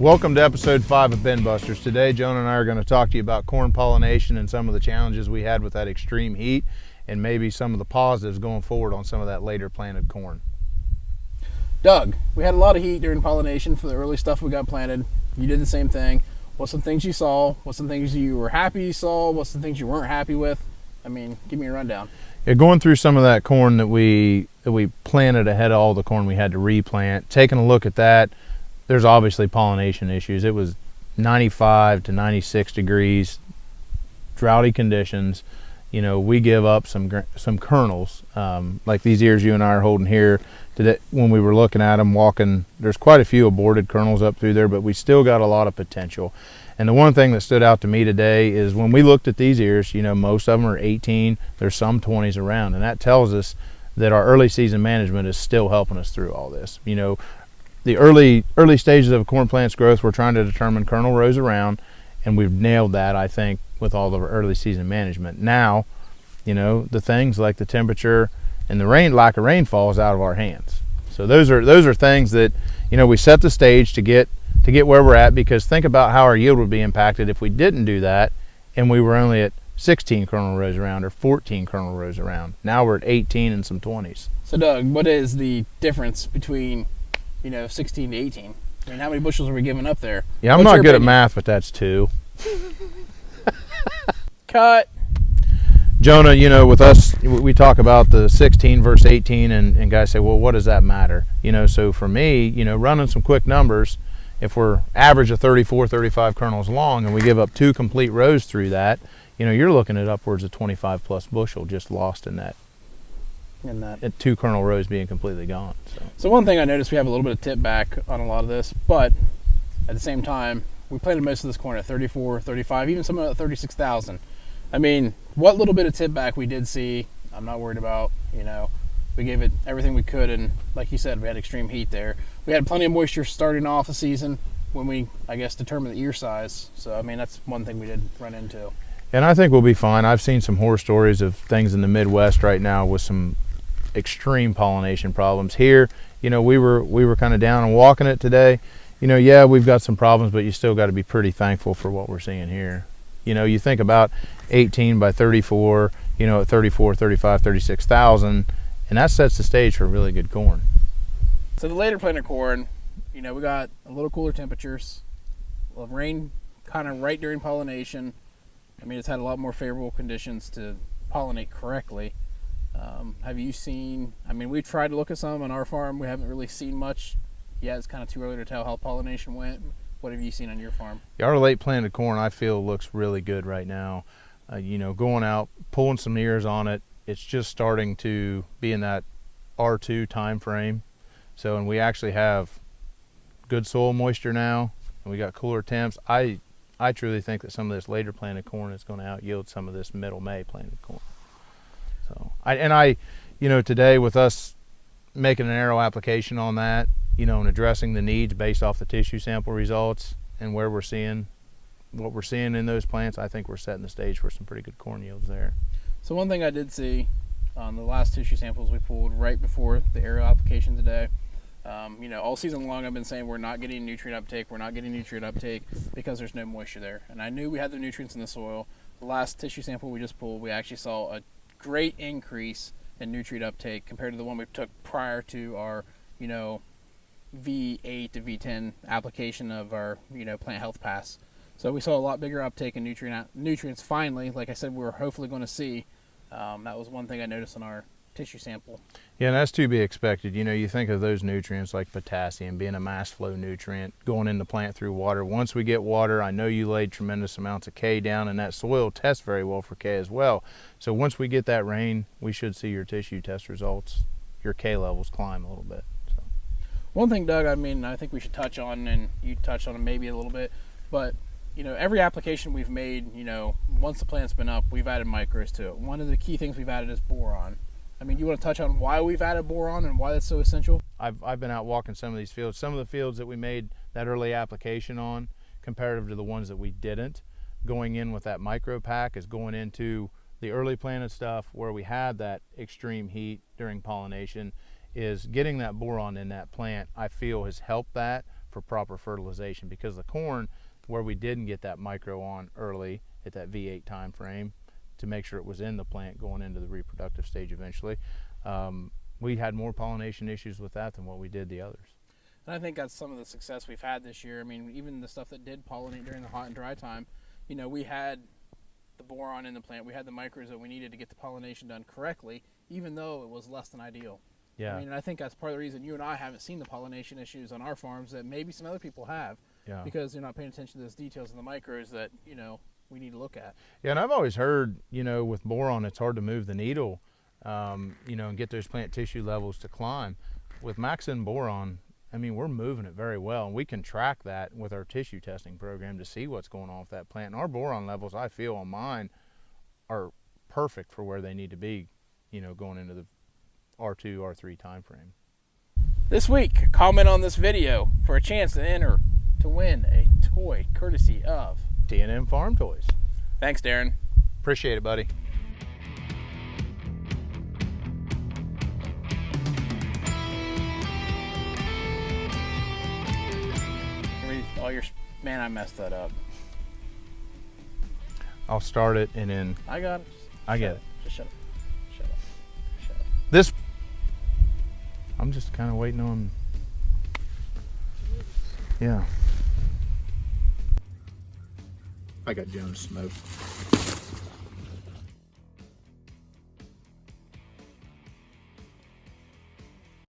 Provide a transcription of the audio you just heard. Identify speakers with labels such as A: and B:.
A: Welcome to episode 5 of OHBinBusters. Today, Jonah and I are going to talk to you about corn pollination and some of the challenges we had with that extreme heat, and maybe some of the positives going forward on some of that later planted corn.
B: Doug, we had a lot of heat during pollination for the early stuff we got planted. You did the same thing. What's some things you saw? What's some things you were happy you saw? What's some things you weren't happy with? I mean, give me a rundown.
A: Yeah, going through some of that corn that we planted ahead of all the corn we had to replant, taking a look at that, there's obviously pollination issues. It was 95 to 96 degrees, droughty conditions. You know, we give up some kernels, like these ears you and I are holding here. Today, when we were looking at them, walking, there's quite a few aborted kernels up through there, but we still got a lot of potential. And the one thing that stood out to me today is when we looked at these ears, you know, most of them are 18, there's some 20s around, and that tells us that our early season management is still helping us through all this. You know, the early stages of a corn plant's growth, we're trying to determine kernel rows around, and we've nailed that, I think, with all of our early season management. Now, you know, the things like the temperature and the lack of rainfall is out of our hands. So those are things that, you know, we set the stage to get where we're at, because think about how our yield would be impacted if we didn't do that and we were only at 16 kernel rows around or 14 kernel rows around. Now we're at 18 and some 20s.
B: So Doug, what is the difference between, you know, 16 to 18? I mean, how many bushels are we giving up there?
A: Yeah, I'm not good at math, but that's 2.
B: Cut.
A: Jonah, you know, with us, we talk about the 16 versus 18, and guys say, well, what does that matter? You know, so for me, you know, running some quick numbers, if we're average of 34, 35 kernels long and we give up 2 complete rows through that, you know, you're looking at upwards of 25 plus bushel just lost in that. At 2 kernel rows being completely gone.
B: So one thing I noticed, we have a little bit of tip back on a lot of this, but at the same time, we planted most of this corn at 34, 35, even some at 36,000. I mean, what little bit of tip back we did see, I'm not worried about. You know, we gave it everything we could, and like you said, we had extreme heat there. We had plenty of moisture starting off the season when we, I guess, determined the ear size. So, I mean, that's one thing we did run into.
A: And I think we'll be fine. I've seen some horror stories of things in the Midwest right now with some extreme pollination problems. Here, you know, we were kind of down and walking it today. You know, yeah, we've got some problems, but you still got to be pretty thankful for what we're seeing here. You know, you think about 18 by 34, you know, at 34, 35, 36,000, and that sets the stage for really good corn.
B: So the later planted corn, you know, we got a little cooler temperatures, rain kind of right during pollination. I mean, it's had a lot more favorable conditions to pollinate correctly. Have you seen, I mean, we've tried to look at some on our farm. We haven't really seen much yet. It's kind of too early to tell how pollination went. What have you seen on your farm?
A: Yeah, our late planted corn, I feel, looks really good right now. You know, going out, pulling some ears on it, it's just starting to be in that R2 time frame. So, and we actually have good soil moisture now, and we got cooler temps. I truly think that some of this later planted corn is going to out yield some of this middle May planted corn. So, you know, today with us making an arrow application on that, you know, and addressing the needs based off the tissue sample results and where we're seeing, what we're seeing in those plants, I think we're setting the stage for some pretty good corn yields there.
B: So one thing I did see on the last tissue samples we pulled right before the arrow application today, you know, all season long I've been saying we're not getting nutrient uptake because there's no moisture there. And I knew we had the nutrients in the soil. The last tissue sample we just pulled, we actually saw a great increase in nutrient uptake compared to the one we took prior to our, you know, V8 to V10 application of our, you know, plant health pass. So we saw a lot bigger uptake in nutrients finally, like I said, we were hopefully going to see. That was one thing I noticed on our tissue sample.
A: Yeah, and that's to be expected. You know, you think of those nutrients like potassium being a mass flow nutrient going in the plant through water. Once we get water, I know you laid tremendous amounts of K down, and that soil tests very well for K as well. So once we get that rain, we should see your tissue test results, your K levels climb a little bit. So.
B: One thing, Doug, I mean, I think we should touch on, and you touched on it maybe a little bit, but you know, every application we've made, you know, once the plant's been up, we've added micros to it. One of the key things we've added is boron. I mean, you want to touch on why we've added boron and why that's so essential?
A: I've been out walking some of these fields. Some of the fields that we made that early application on, comparative to the ones that we didn't, going in with that micro pack is going into the early planted stuff where we had that extreme heat during pollination, is getting that boron in that plant, I feel, has helped that for proper fertilization, because the corn, where we didn't get that micro on early at that V8 time frame to make sure it was in the plant going into the reproductive stage eventually, we had more pollination issues with that than what we did the others.
B: And I think that's some of the success we've had this year. I mean, even the stuff that did pollinate during the hot and dry time, you know, we had the boron in the plant, we had the micros that we needed to get the pollination done correctly, even though it was less than ideal.
A: Yeah.
B: I mean, and I think that's part of the reason you and I haven't seen the pollination issues on our farms that maybe some other people have.
A: Yeah.
B: Because they're not paying attention to those details in the micros that, you know, we need to look at.
A: Yeah, and I've always heard, you know, with boron, it's hard to move the needle, you know, and get those plant tissue levels to climb. With Maxin boron, I mean, we're moving it very well, and we can track that with our tissue testing program to see what's going on with that plant. And our boron levels, I feel, on mine are perfect for where they need to be, you know, going into the R2, R3 time frame.
B: This week, comment on this video for a chance to enter to win a toy courtesy of
A: T&M Farm Toys.
B: Thanks, Darren.
A: Appreciate it, buddy.
B: Man, I messed that up.
A: I'll start it and then
B: I got it.
A: I get it.
B: Just shut up. Shut up. Shut up.
A: This, I'm just kind of waiting on, yeah. I got Jonah smoked.